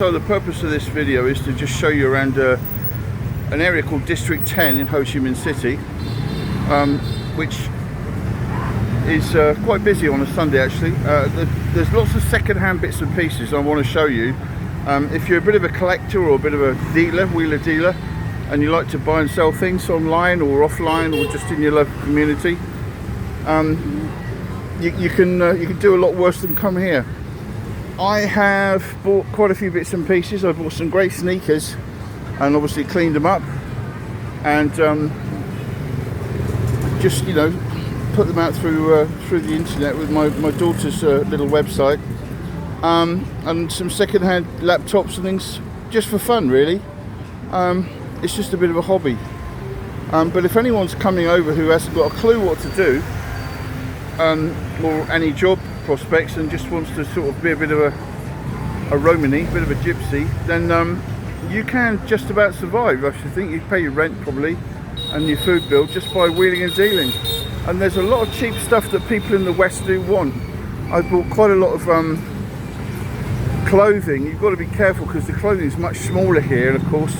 So the purpose of this video is to just show you around an area called District 10 in Ho Chi Minh City, which is quite busy on a Sunday actually. There's lots of second-hand bits and pieces I want to show you. If you're a bit of a collector or a bit of a dealer, wheeler dealer, and you like to buy and sell things online or offline or just in your local community, you can do a lot worse than come here. I have bought quite a few bits and pieces. I bought some great sneakers and obviously cleaned them up and just, you know, put them out through the internet with my daughter's little website, and some second-hand laptops and things just for fun really. It's just a bit of a hobby, but if anyone's coming over who hasn't got a clue what to do, or any job prospects and just wants to sort of be a bit of a Romany, a bit of a gypsy, then you can just about survive. I should think you pay your rent probably and your food bill just by wheeling and dealing. And there's a lot of cheap stuff that people in the West do want. I bought quite a lot of clothing. You've got to be careful because the clothing is much smaller here, of course.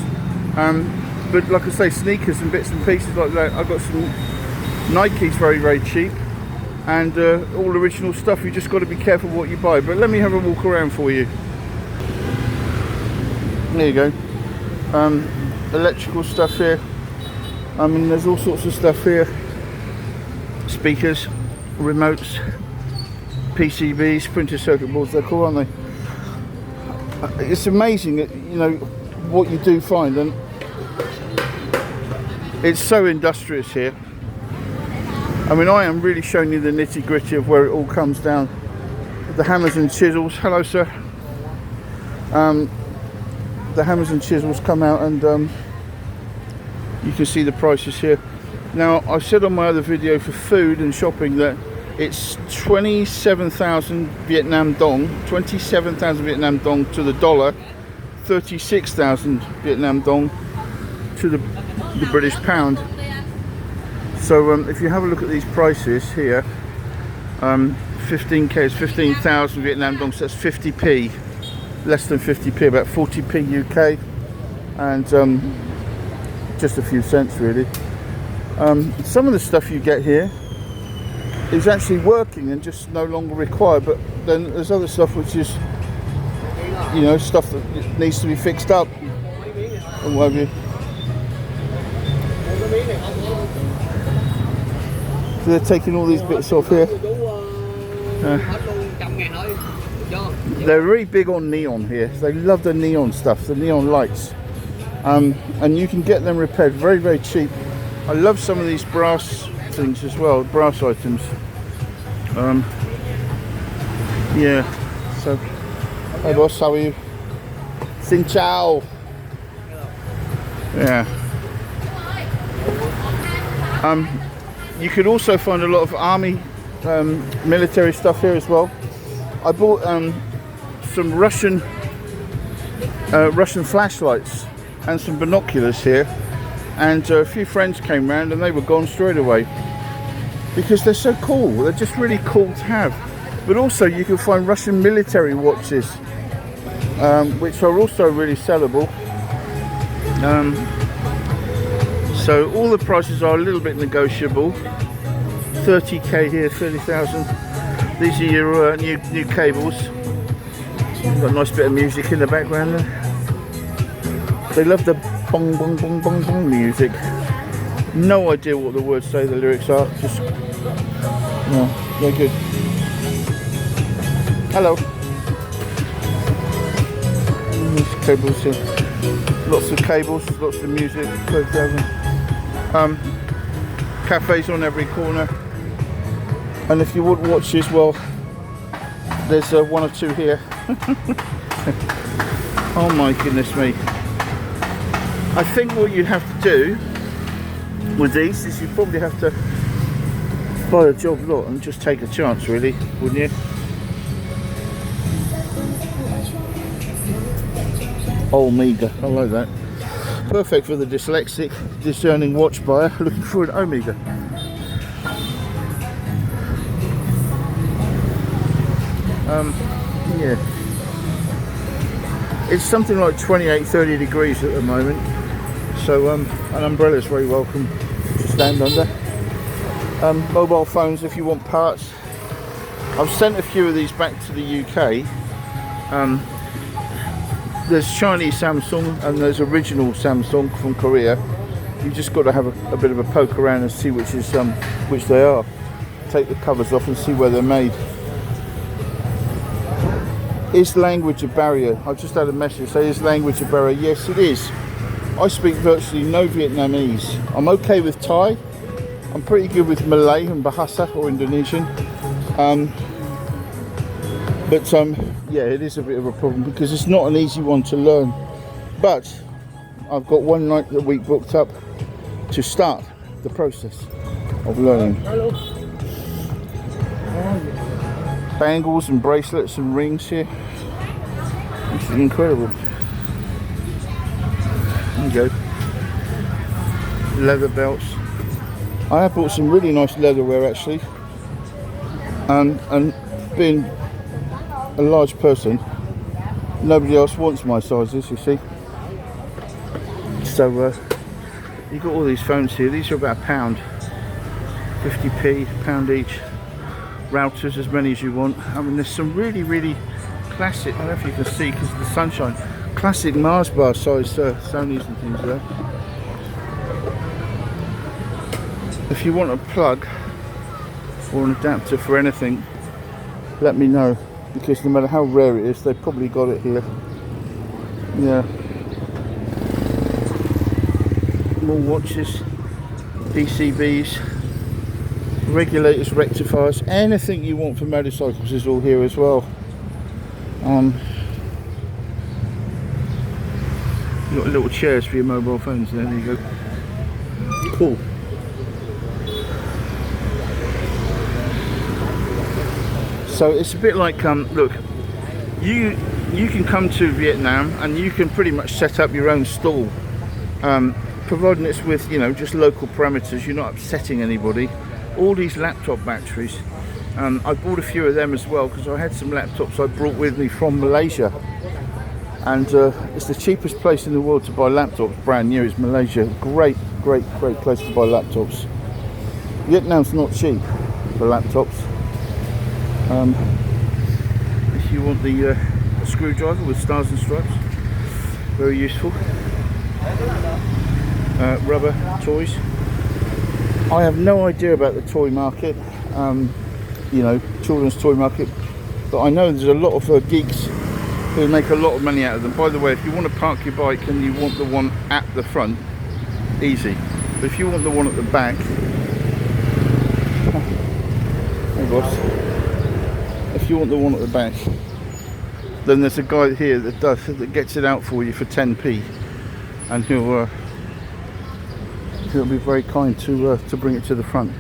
But like I say, sneakers and bits and pieces like that. I got some Nikes very, very cheap. And all original stuff. You just got to be careful what you buy. But let me have a walk around for you. There you go. Electrical stuff here. I mean, there's all sorts of stuff here. Speakers, remotes, PCBs, printed circuit boards. They're cool, aren't they? It's amazing that, you know, what you do find, and it's so industrious here. I mean, I am really showing you the nitty-gritty of where it all comes down. The hammers and chisels. Hello, sir. The hammers and chisels come out, and you can see the prices here. Now, I said on my other video for food and shopping that it's 27,000 Vietnam dong, 27,000 Vietnam dong to the dollar, 36,000 Vietnam dong to the British pound. So if you have a look at these prices here, 15k is 15,000 Vietnam dong, so that's 50p, less than 50p, about 40p UK, and just a few cents really. Some of the stuff you get here is actually working and just no longer required, but then there's other stuff which is, you know, stuff that needs to be fixed up and what have you. So they're taking all these bits off here. They're really big on neon here. They love the neon stuff, the neon lights, and you can get them repaired very, very cheap. I love some of these brass things as well, brass items. Yeah. So, hey boss, how are you? Xin chào. Yeah. You could also find a lot of army, military stuff here as well. I bought some Russian flashlights and some binoculars here, and a few friends came round and they were gone straight away because they're so cool. They're just really cool to have. But also you can find Russian military watches, which are also really sellable. So all the prices are a little bit negotiable. 30k here, 30,000. These are your new cables. Got a nice bit of music in the background there. They love the bong bong bong bong bong music. No idea what the words say, the lyrics are. Just no, they're good. Hello. There's cables here. Lots of cables, lots of music. 30,000. Cafes on every corner, and if you want watches, well, there's one or two here. Oh my goodness me. I think what you'd have to do with these is you'd probably have to buy a job lot and just take a chance really, wouldn't you? Omega, I like that. Perfect for the dyslexic, discerning watch buyer looking for an Omega. Yeah. It's something like 28-30 degrees at the moment, so an umbrella is very welcome to stand under. Mobile phones, if you want parts, I've sent a few of these back to the UK. There's Chinese Samsung and there's original Samsung from Korea. You just got to have a bit of a poke around and see which they are. Take the covers off and see where they're made. Is language a barrier? I just had a message say, is language a barrier? Yes, it is. I speak virtually no Vietnamese. I'm okay with Thai. I'm pretty good with Malay and Bahasa or Indonesian. Yeah, it is a bit of a problem because it's not an easy one to learn. But I've got one night a week booked up to start the process of learning. Bangles and bracelets and rings here. This is incredible. There you go. Leather belts. I have bought some really nice leatherware actually. And being a large person, nobody else wants my sizes, you see. So you've got all these phones here. These are about £1, 50p, £1 each. Routers, as many as you want. I mean, there's some really classic, I don't know if you can see because of the sunshine, classic Mars bar size Sonys and things there. If you want a plug or an adapter for anything, let me know, because no matter how rare it is, they've probably got it here. Yeah. More watches, PCBs, regulators, rectifiers, anything you want for motorcycles is all here as well. You've got little chairs for your mobile phones there, you go. Cool. So it's a bit like, look, you can come to Vietnam and you can pretty much set up your own stall, providing it's with, you know, just local parameters, you're not upsetting anybody. All these laptop batteries, I bought a few of them as well because I had some laptops I brought with me from Malaysia, and it's the cheapest place in the world to buy laptops brand new is Malaysia. Great place to buy laptops. Vietnam's not cheap for laptops. If you want the screwdriver with stars and stripes, very useful. Rubber toys. I have no idea about the toy market, you know, children's toy market, but I know there's a lot of geeks who make a lot of money out of them. By the way, if you want to park your bike and you want the one at the front, easy. But if you want the one at the back, hey boss, if you want the one at the back, then there's a guy here that gets it out for you for 10p, and he'll be very kind to bring it to the front.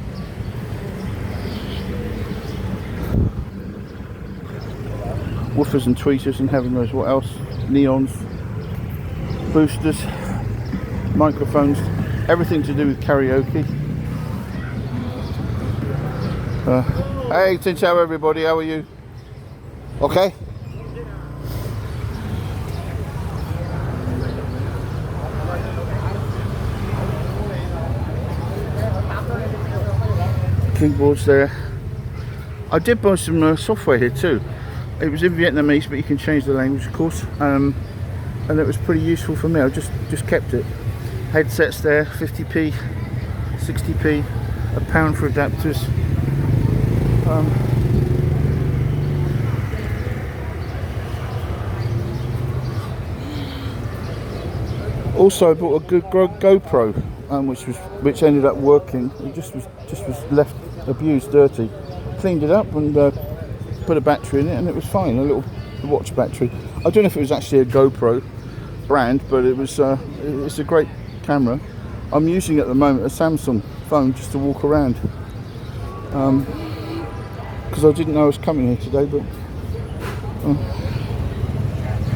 Woofers and tweeters and heaven knows what else. Neons, boosters, microphones, everything to do with karaoke. Hey, Tin Chow everybody, how are you? Okay? Keyboards there. I did buy some software here too. It was in Vietnamese, but you can change the language, of course, and it was pretty useful for me. I just kept it. Headsets there, 50p, 60p, £1 for adapters. Also, I bought a good GoPro, which ended up working. It just was left abused, dirty. Cleaned it up and put a battery in it, and it was fine. A little watch battery. I don't know if it was actually a GoPro brand, but it was. It's a great camera. I'm using at the moment a Samsung phone just to walk around, because I didn't know I was coming here today. But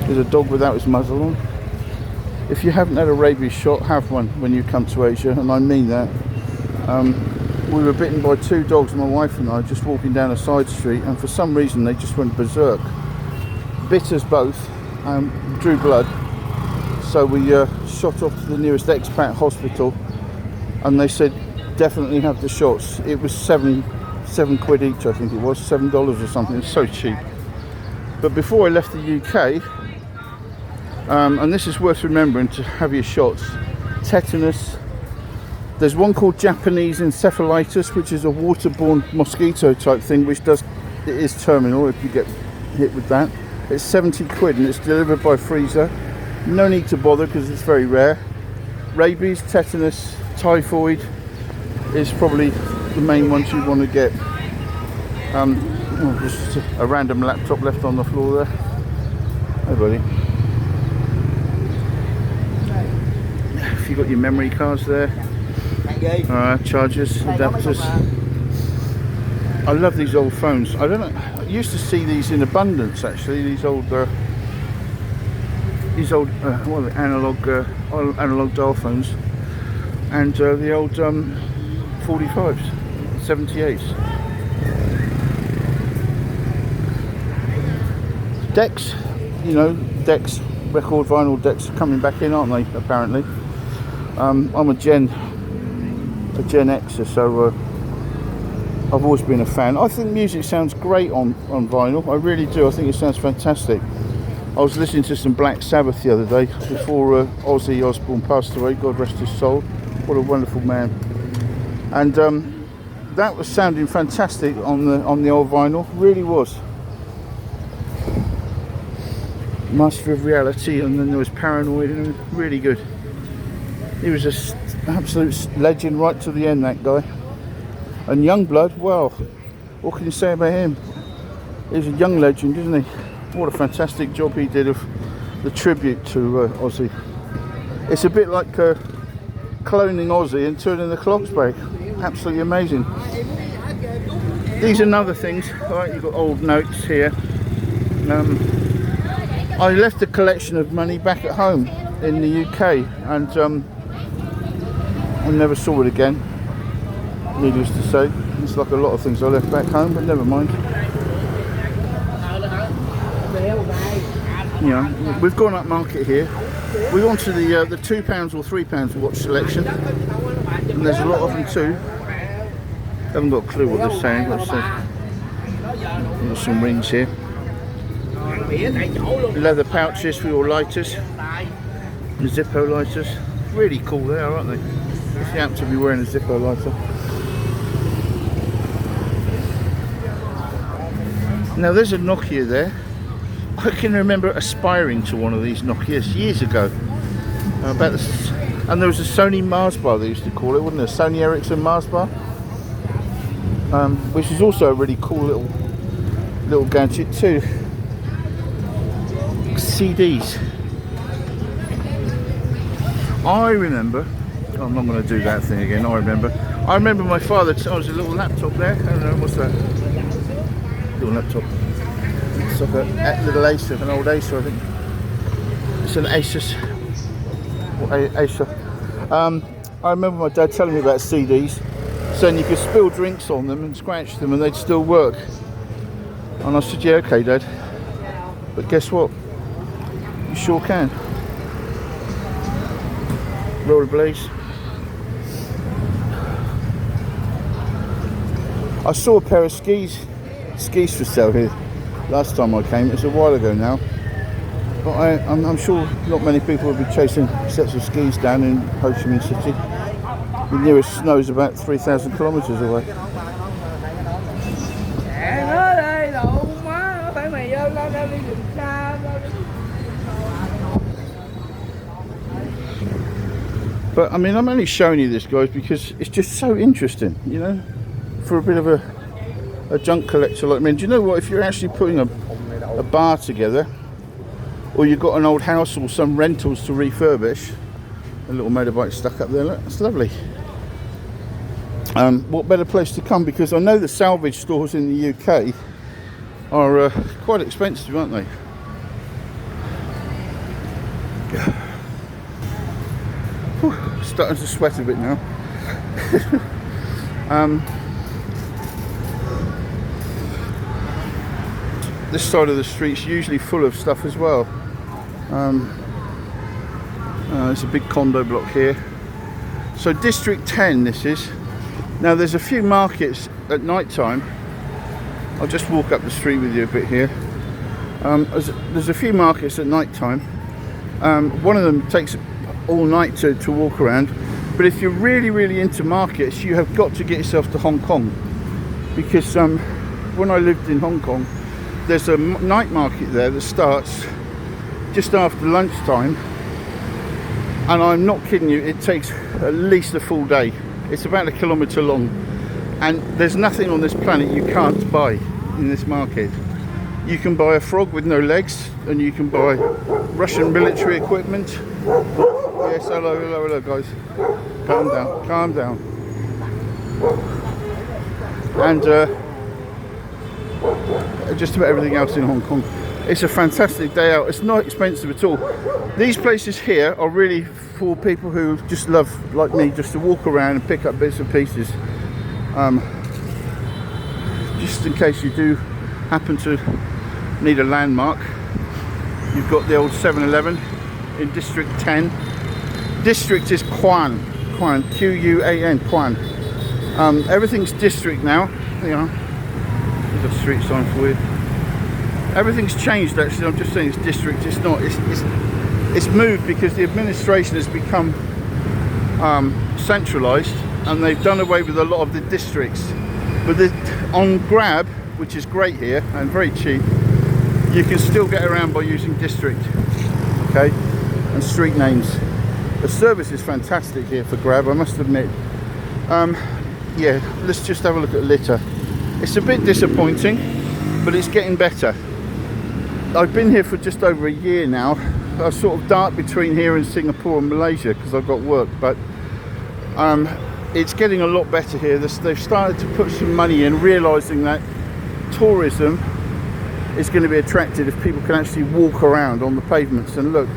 there's a dog without his muzzle on. If you haven't had a rabies shot, have one when you come to Asia, and I mean that. We were bitten by 2 dogs, my wife and I, just walking down a side street, and for some reason they just went berserk. Bit us both, drew blood. So we shot off to the nearest expat hospital, and they said definitely have the shots. It was seven quid each, I think it was, $7 or something. It's so cheap. But before I left the UK, and this is worth remembering to have your shots, tetanus. There's one called Japanese encephalitis, which is a waterborne mosquito type thing, which it is terminal if you get hit with that. It's 70 quid and it's delivered by freezer. No need to bother because it's very rare. Rabies, tetanus, typhoid is probably the main ones you want to get. Just a random laptop left on the floor there. Hey buddy. If you got your memory cards there. Chargers, adapters. I love these old phones. I don't know. I used to see these in abundance actually. These old analog dial phones, and the old 45s, 78s. Decks, decks, record vinyl decks are coming back in, aren't they? Apparently. I'm a Gen Xer, so I've always been a fan. I think music sounds great on vinyl. I really do. I think it sounds fantastic. I was listening to some Black Sabbath the other day before Ozzy Osbourne passed away. God rest his soul. What a wonderful man. And that was sounding fantastic on the old vinyl. Really was. Master of Reality, and then there was Paranoid, and it was really good. He was an absolute legend right to the end, that guy. And Youngblood, well, what can you say about him? He's a young legend, isn't he? What a fantastic job he did of the tribute to Ozzy. It's a bit like cloning Ozzy and turning the clocks back. Absolutely amazing. These are other things. Right, you've got old notes here. I left a collection of money back at home in the UK, and I never saw it again, needless to say. It's like a lot of things I left back home, but never mind. We've gone up market here. We've gone to the £2 or £3 watch selection, and there's a lot of them too. Haven't got a clue what they're saying. Let's see. Got some rings here. Leather pouches for your lighters. Zippo lighters. Really cool they are, aren't they? If you happen to be wearing a Zippo lighter. Now there's a Nokia there. I can remember aspiring to one of these Nokias years ago. And there was a Sony Mars bar they used to call it, wasn't there? Sony Ericsson Mars bar. Which is also a really cool little gadget too. CDs. I remember. I'm not going to do that thing again. I remember my father. Oh, there's a little laptop there. I don't know what's that. Little laptop. It's like a little Acer, an old Acer, I think. It's an Asus. Acer. I remember my dad telling me about CDs, saying you could spill drinks on them and scratch them and they'd still work. And I said, yeah, okay, Dad. But guess what? You sure can. Rollerblades. I saw a pair of skis for sale here last time I came. It's a while ago now, but I'm sure not many people will be chasing sets of skis down in Ho Chi Minh City. The nearest snow is about 3,000 kilometres away. But I mean, I'm only showing you this, guys, because it's just so interesting, for a bit of a junk collector like me. Do you know what? If you're actually putting a bar together, or you've got an old house or some rentals to refurbish, a little motorbike stuck up there, look, that's lovely. What better place to come? Because I know the salvage stores in the UK are quite expensive, aren't they? Starting to sweat a bit now. This side of the street's usually full of stuff as well. There's a big condo block here. So District 10 this is. Now there's a few markets at night time. I'll just walk up the street with you a bit here. There's a few markets at night time. One of them takes all night to walk around. But if you're really into markets, you have got to get yourself to Hong Kong. Because when I lived in Hong Kong, there's a night market there that starts just after lunchtime. And I'm not kidding you, it takes at least a full day. It's about 1 kilometre long. And there's nothing on this planet you can't buy in this market. You can buy a frog with no legs, and you can buy Russian military equipment. Yes, hello guys. Calm down. And just about everything else in Hong Kong. It's a fantastic day out. It's not expensive at all. These places here are really for people who just love, like me, just to walk around and pick up bits and pieces. Just in case you do happen to need a landmark, you've got the old 7-Eleven in District 10. District is Quan, Q-U-A-N, Quan. Everything's district now. You know, there's a street sign for you. Everything's changed actually. I'm just saying it's district. It's not. It's moved because the administration has become centralised, and they've done away with a lot of the districts. But on Grab, which is great here and very cheap, you can still get around by using district, okay, and street names. The service is fantastic here for Grab, I must admit. Yeah, let's just have a look at litter. It's a bit disappointing, but it's getting better. I've been here for just over a year now. I sort of dart between here and Singapore and Malaysia because I've got work, but it's getting a lot better here. They've started to put some money in, realising that tourism is going to be attracted if people can actually walk around on the pavements. And look,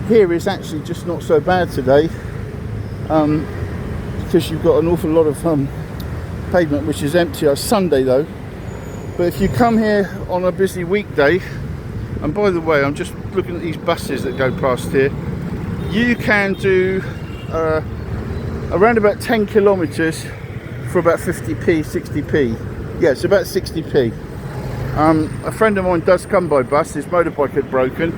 here is actually just not so bad today, because you've got an awful lot of pavement which is empty. It's Sunday though. But if you come here on a busy weekday, and by the way, I'm just looking at these buses that go past here, you can do around about 10 kilometres for about 50p, 60p. Yeah, it's about 60p. A friend of mine does come by bus. His motorbike had broken,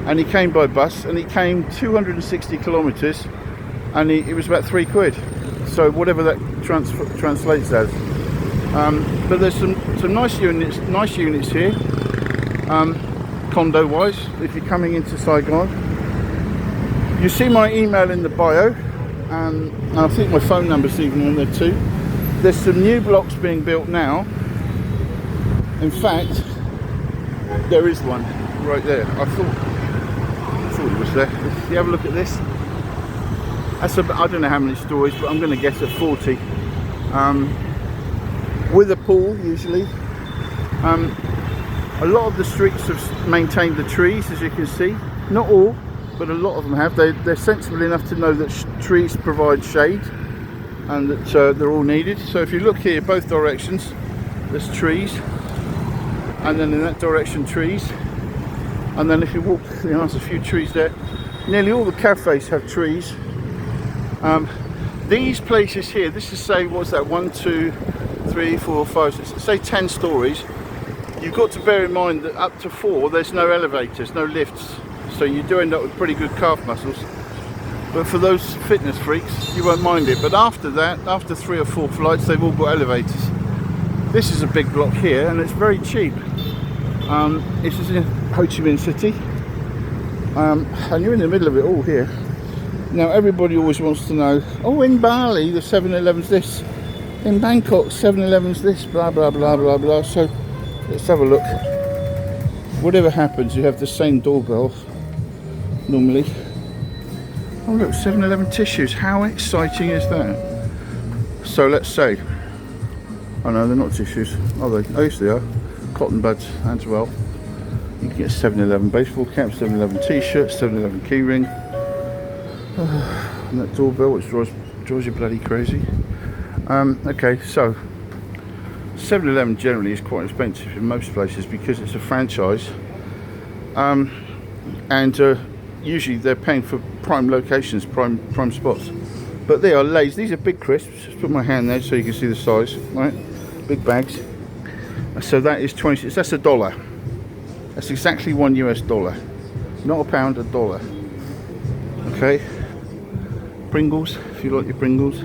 and he came by bus, and he came 260 kilometres, and it was about £3. So whatever that translates as. But there's some nice units here, condo wise. If you're coming into Saigon, you see my email in the bio, and I think my phone number's even on there too. There's some new blocks being built now. In fact, there is one right there. I thought it was there. If you have a look at this, that's I don't know how many stories, but I'm going to guess at 40. With a pool usually. A lot of the streets have maintained the trees, as you can see. Not all, but a lot of them have. They're sensible enough to know that trees provide shade, and that they're all needed. So if you look here, both directions, there's trees, and then in that direction trees, and then if you walk, there's a few trees there. Nearly all the cafes have trees. These places here, this is, say, what's that, 1, 2, 3, 4, 5, 6, say 10 stories. You've got to bear in mind that up to 4 there's no elevators, no lifts, so you do end up with pretty good calf muscles. But for those fitness freaks, you won't mind it. But after that, after 3 or 4 flights, they've all got elevators. This is a big block here, and it's very cheap. This is in Ho Chi Minh City, and you're in the middle of it all here. Now everybody always wants to know, oh, in Bali the 7-Eleven's this, in Bangkok 7-Eleven's this, blah blah blah blah blah. So let's have a look. Whatever happens, you have the same doorbell normally. Oh look, 7-Eleven tissues, how exciting is that? So let's say, oh no, they're not tissues, are they? Oh yes they are, cotton buds as well. You can get 7-Eleven baseball cap, 7-Eleven t-shirt, 7-Eleven keyring. And that doorbell, which drives you bloody crazy. Okay, so 7-Eleven generally is quite expensive in most places because it's a franchise. and usually they're paying for prime locations, prime spots. But they are Lay's. These are big crisps. Just put my hand there so you can see the size. Right, big bags. So that is 26. That's $1. That's exactly $1 US, not a pound, $1. Okay. Pringles, if you like your Pringles.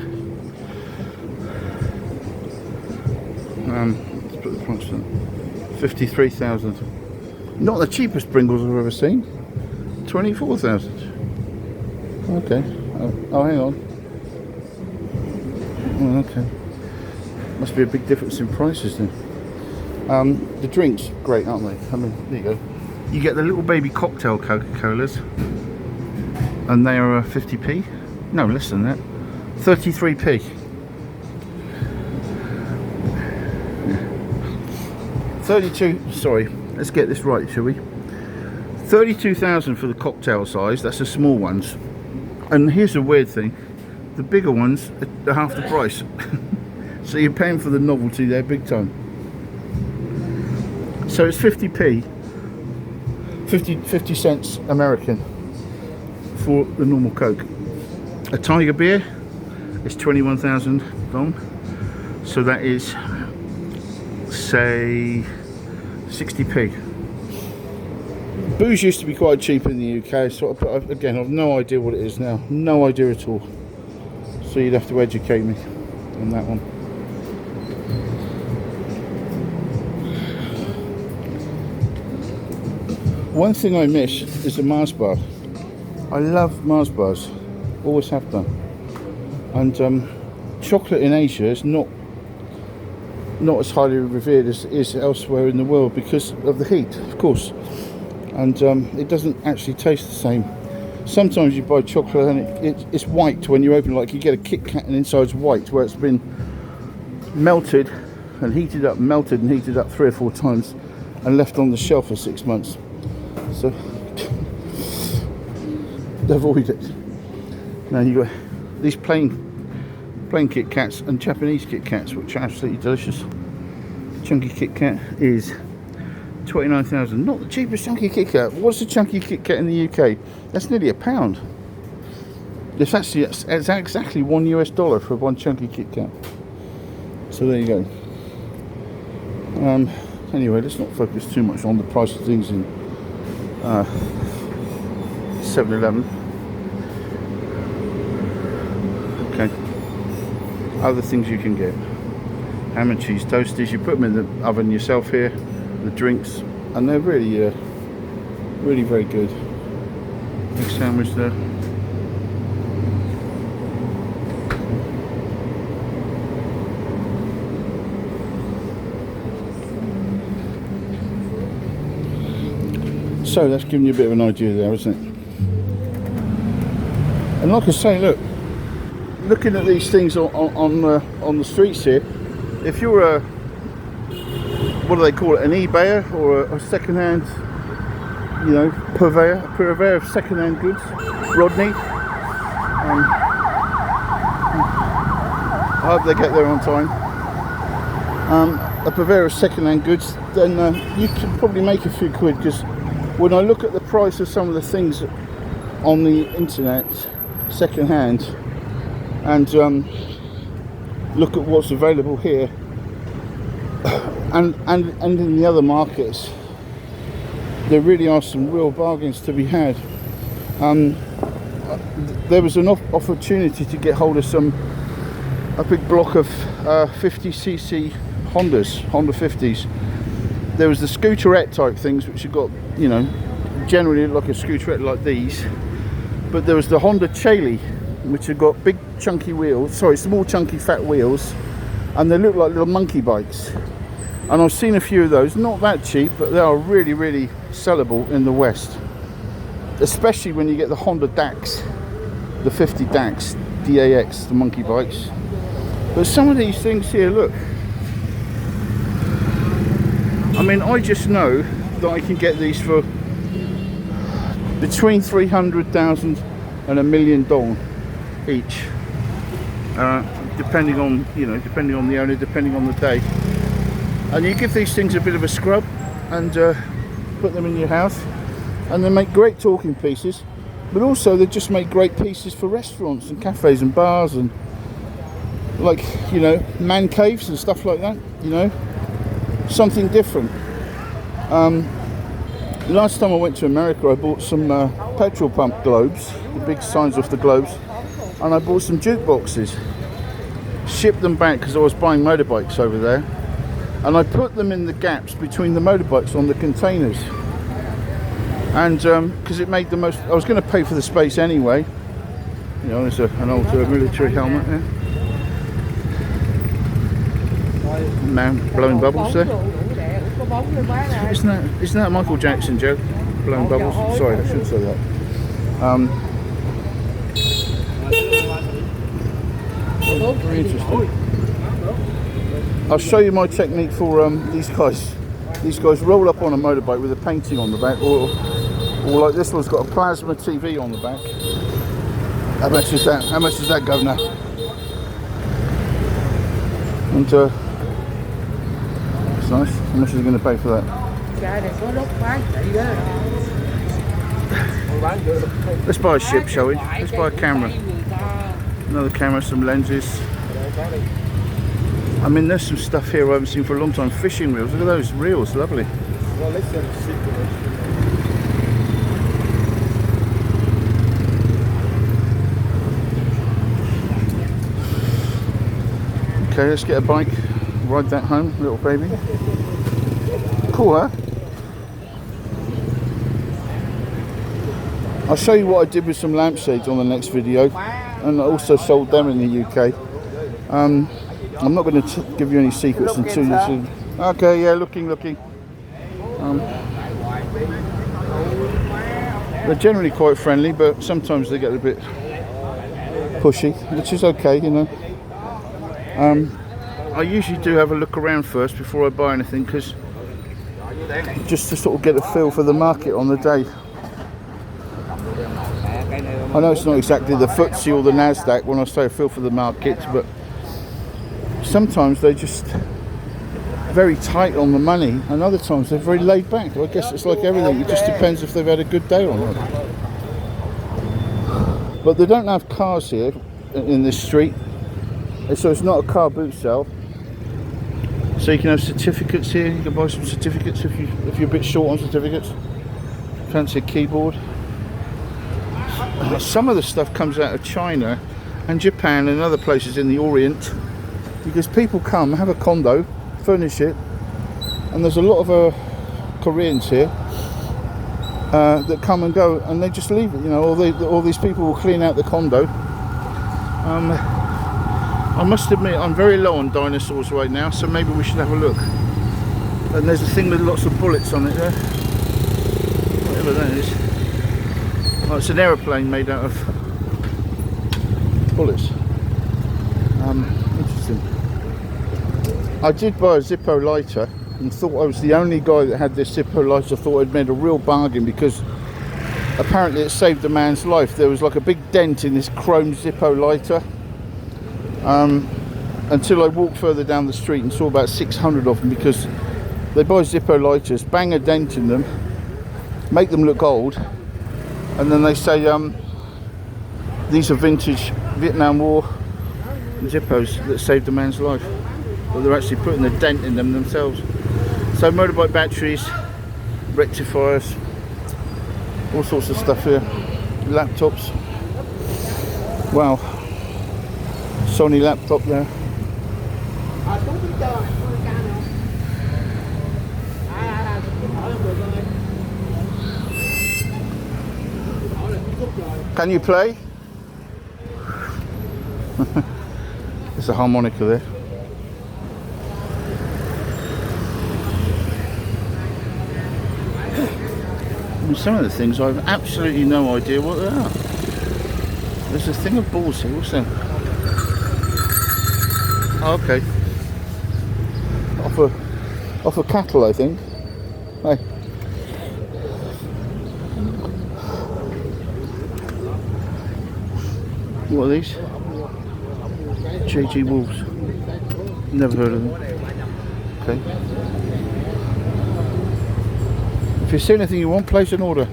Let's put the price on. 53,000. Not the cheapest Pringles I've ever seen. 24,000. Okay. Oh, hang on. Oh, okay. Must be a big difference in prices then. The drinks, great, aren't they? I mean, there you go. You get the little baby cocktail Coca-Colas, and they are 50p. No, less than that. 33p. Yeah. 32. Sorry, let's get this right, shall we? 32,000 for the cocktail size. That's the small ones. And here's the weird thing: the bigger ones are half the price. So you're paying for the novelty there, big time. So it's 50p, 50 cents American for the normal Coke. A Tiger beer is 21,000 dong, so that is, say, 60p. Booze used to be quite cheap in the UK, so again, I've no idea what it is now, no idea at all. So you'd have to educate me on that one. One thing I miss is the Mars bar. I love Mars bars, always have done. And chocolate in Asia is not as highly revered as it is elsewhere in the world because of the heat, of course. And it doesn't actually taste the same. Sometimes you buy chocolate and it's white when you open, like you get a Kit Kat and inside's white, where it's been melted and heated up, melted and heated up 3 or 4 times and left on the shelf for 6 months. So avoid it. Now you got these plain Kit Kats and Japanese Kit Kats, which are absolutely delicious. Chunky Kit Kat is 29,000. Not the cheapest chunky Kit Kat. What's the chunky Kit Kat in the UK? That's nearly £1. It's exactly $1 US for one chunky Kit Kat. So there you go. Anyway, let's not focus too much on the price of things in 7-Eleven. Okay. Other things you can get: ham and cheese toasties. You put them in the oven yourself here. The drinks, and they're really, really very good. Big sandwich there. So that's giving you a bit of an idea there, isn't it? And like I say, look, looking at these things on the streets here, if you're a, what do they call it, an eBayer or a second-hand, you know, purveyor of second-hand goods, Rodney. I hope they get there on time. A purveyor of second-hand goods, then you can probably make a few quid, because when I look at the price of some of the things on the internet, second-hand, and look at what's available here, and in the other markets, there really are some real bargains to be had. There was an opportunity to get hold of a big block of 50cc Honda 50s. There was the scooterette type things, which have got, you know, generally like a scooterette like these, but there was the Honda Chailey, which have got big chunky wheels, small chunky fat wheels, and they look like little monkey bikes. And I've seen a few of those, not that cheap, but they are really, really sellable in the West, especially when you get the Honda DAX, the 50 DAX, DAX, the monkey bikes. But some of these things here, look, I mean, I just know that I can get these for between 300,000 and $1 million dong each, depending on, you know, depending on the owner, depending on the day. And you give these things a bit of a scrub and put them in your house, and they make great talking pieces, but also they just make great pieces for restaurants and cafes and bars and, like, you know, man caves and stuff like that, you know, something different. Last time I went to America, I bought some petrol pump globes, the big signs off the globes, and I bought some jukeboxes. Shipped them back because I was buying motorbikes over there, and I put them in the gaps between the motorbikes on the containers. And because it made the most, I was going to pay for the space anyway. You know, there's an old military helmet there. Man blowing bubbles there. Isn't that a Michael Jackson joke? Blowing bubbles? Sorry, I shouldn't say that. Very interesting. I'll show you my technique for these guys. These guys roll up on a motorbike with a painting on the back, or like this one's got a plasma TV on the back. How much is that? How much does that go now? And it's nice. How much is he going to pay for that? Let's buy a ship, shall we? Let's buy a camera. Another camera, some lenses. I mean, there's some stuff here I haven't seen for a long time. Fishing reels. Look at those reels, lovely. Okay, let's get a bike, ride that home, little baby. Cool, huh? I'll show you what I did with some lampshades on the next video, and I also sold them in the UK. I'm not going to give you any secrets until you see. Okay, yeah, looking. They're generally quite friendly, but sometimes they get a bit pushy, which is okay, you know. I usually do have a look around first before I buy anything, because just to sort of get a feel for the market on the day. I know it's not exactly the FTSE or the Nasdaq when I say a feel for the market, but sometimes they're just very tight on the money, and other times they're very laid back. I guess it's like everything, it just depends if they've had a good day or not. But they don't have cars here in this street, so it's not a car boot sale. So you can have certificates here. You can buy some certificates if you're a bit short on certificates. Fancy a keyboard. Some of the stuff comes out of China and Japan and other places in the Orient, because people come, have a condo, furnish it, and there's a lot of Koreans here that come and go, and they just leave it. You know, all these people will clean out the condo. I must admit, I'm very low on dinosaurs right now, so maybe we should have a look. And there's a thing with lots of bullets on it there, whatever that is. Oh, it's an aeroplane made out of bullets. Interesting. I did buy a Zippo lighter and thought I was the only guy that had this Zippo lighter. I thought I'd made a real bargain, because apparently it saved a man's life. There was like a big dent in this chrome Zippo lighter. Until I walked further down the street and saw about 600 of them, because they buy Zippo lighters, bang a dent in them, make them look old, and then they say these are vintage Vietnam War Zippos that saved a man's life, but they're actually putting a dent in them themselves. So motorbike batteries, rectifiers, all sorts of stuff here, laptops. Wow, Sony laptop there. Can you play? There's a harmonica there. And some of the things I have absolutely no idea what they are. There's a thing of balls here. What's that? Oh, okay. Off a cattle, I think. Hey. What are these? JG Wolves. Never heard of them. Okay. If you see anything you want, place an order.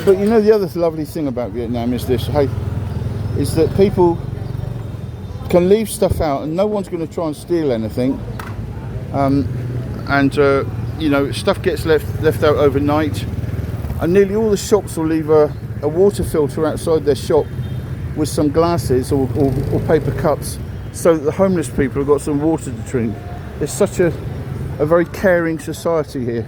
But you know, the other lovely thing about Vietnam is this, hey, is that people can leave stuff out and no one's going to try and steal anything. You know, stuff gets left out overnight, and nearly all the shops will leave a water filter outside their shop with some glasses or paper cups, so that the homeless people have got some water to drink. It's such a very caring society here,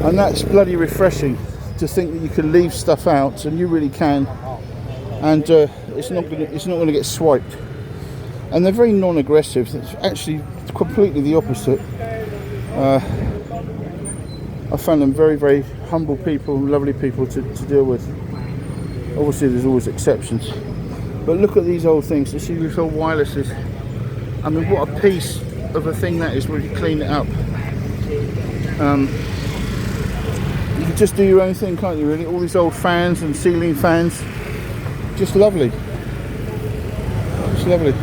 and that's bloody refreshing to think that you can leave stuff out, and you really can, and it's not going to get swiped. And they're very non-aggressive. It's actually completely the opposite. I found them very, very humble people, lovely people to deal with. Obviously there's always exceptions, but look at these old things. You see these old wirelesses. I mean, what a piece of a thing that is when you clean it up. You can just do your own thing, can't you, really? All these old fans and ceiling fans, just lovely. It's lovely.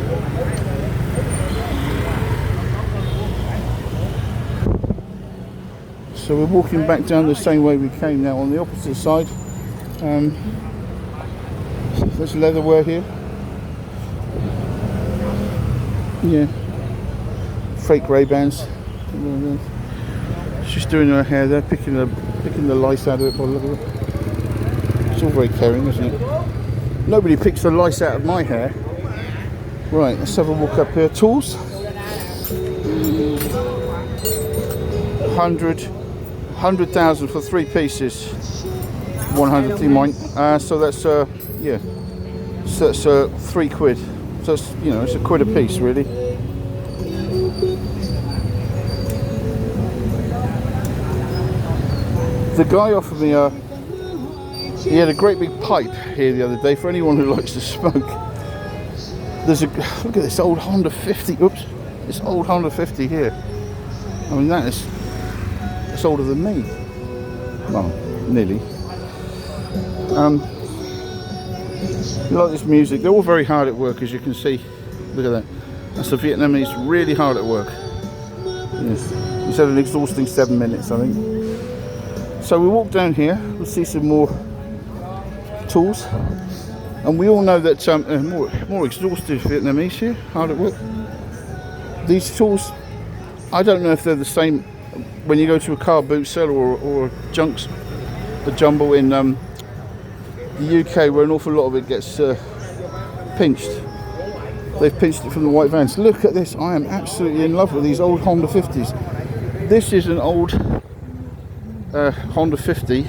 So we're walking back down the same way we came now on the opposite side. There's leatherware here. Yeah. Fake Ray-Bans. She's doing her hair there, picking the lice out of it by the look of it. It's all very caring, isn't it? Nobody picks the lice out of my hair. Right, let's have a walk up here. Tools. 100,000 for 3 pieces. 100 D-mine. So that's yeah. So that's 3 quid. So it's, you know, it's a quid a piece, really. The guy offered me he had a great big pipe here the other day for anyone who likes to smoke. There's look at this old Honda 50. Oops, this old Honda 50 here. I mean, that's older than me. Well, nearly. You like this music? They're all very hard at work, as you can see. Look at that. That's the Vietnamese really hard at work. Yes. He's had an exhausting 7 minutes, I think. So we walk down here. We'll see some more tools, and we all know that more exhaustive Vietnamese here, hard at work. These tools, I don't know if they're the same when you go to a car boot sale or the jumble in the UK, where an awful lot of it gets pinched. They've pinched it from the white vans. Look at this. I am absolutely in love with these old Honda 50s. This is an old Honda 50,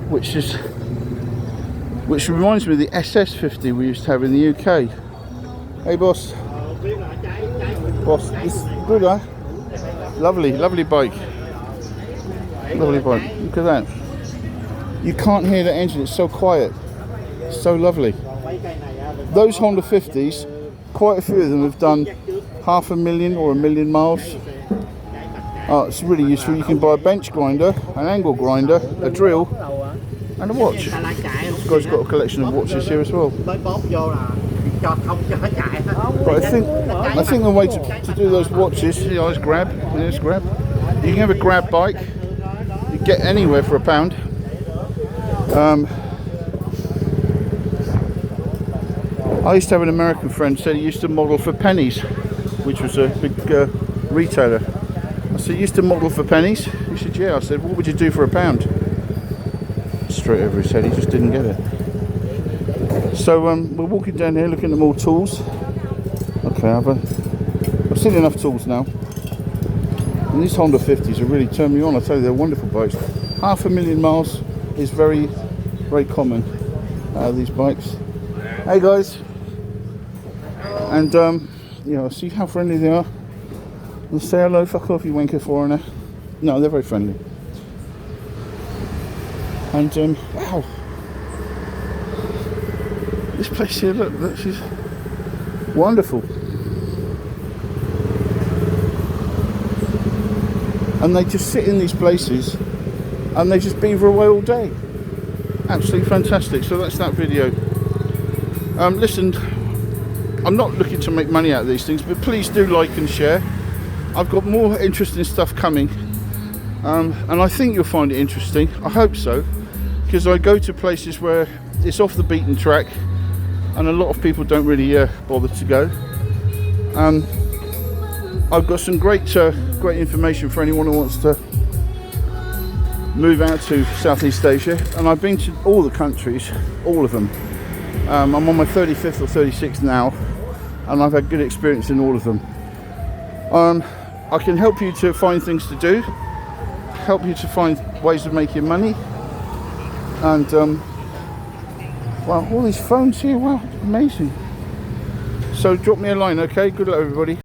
which reminds me of the SS50 we used to have in the UK. Hey boss. Boss, this is good, huh? Lovely, lovely bike. Lovely bike. Look at that. You can't hear the engine, it's so quiet. So lovely. Those Honda 50s, quite a few of them have done 500,000 or 1 million miles. Oh, it's really useful. You can buy a bench grinder, an angle grinder, a drill, and a watch. This guy's got a collection of watches here as well. But I think the way to do those watches, see, I grab. There's grab. You can have a grab bike. You get anywhere for £1. I used to have an American friend said he used to model for Pennies, which was a big retailer. I said, you used to model for pennies? He said, yeah. I said, what would you do for £1? Straight over his head, he just didn't get it. So we're walking down here looking at more tools. Okay, I've seen enough tools now. And these Honda 50s have really turned me on. I tell you, they're wonderful bikes. 500,000 miles is very, very common out of these bikes. Hey guys. And you know, see how friendly they are. And say hello, fuck off, you wanker foreigner. No, they're very friendly. And wow, this place here, look, she's wonderful. And they just sit in these places and they just beaver away all day. Absolutely fantastic. So that's that video. Listen, I'm not looking to make money out of these things, but please do like and share. I've got more interesting stuff coming, and I think you'll find it interesting. I hope so, because I go to places where it's off the beaten track and a lot of people don't really bother to go. I've got some great information for anyone who wants to move out to Southeast Asia, and I've been to all the countries, all of them. I'm on my 35th or 36th now, and I've had good experience in all of them. I can help you to find things to do, help you to find ways of making money, and wow, all these phones here, wow, amazing. So drop me a line, okay? Good luck everybody.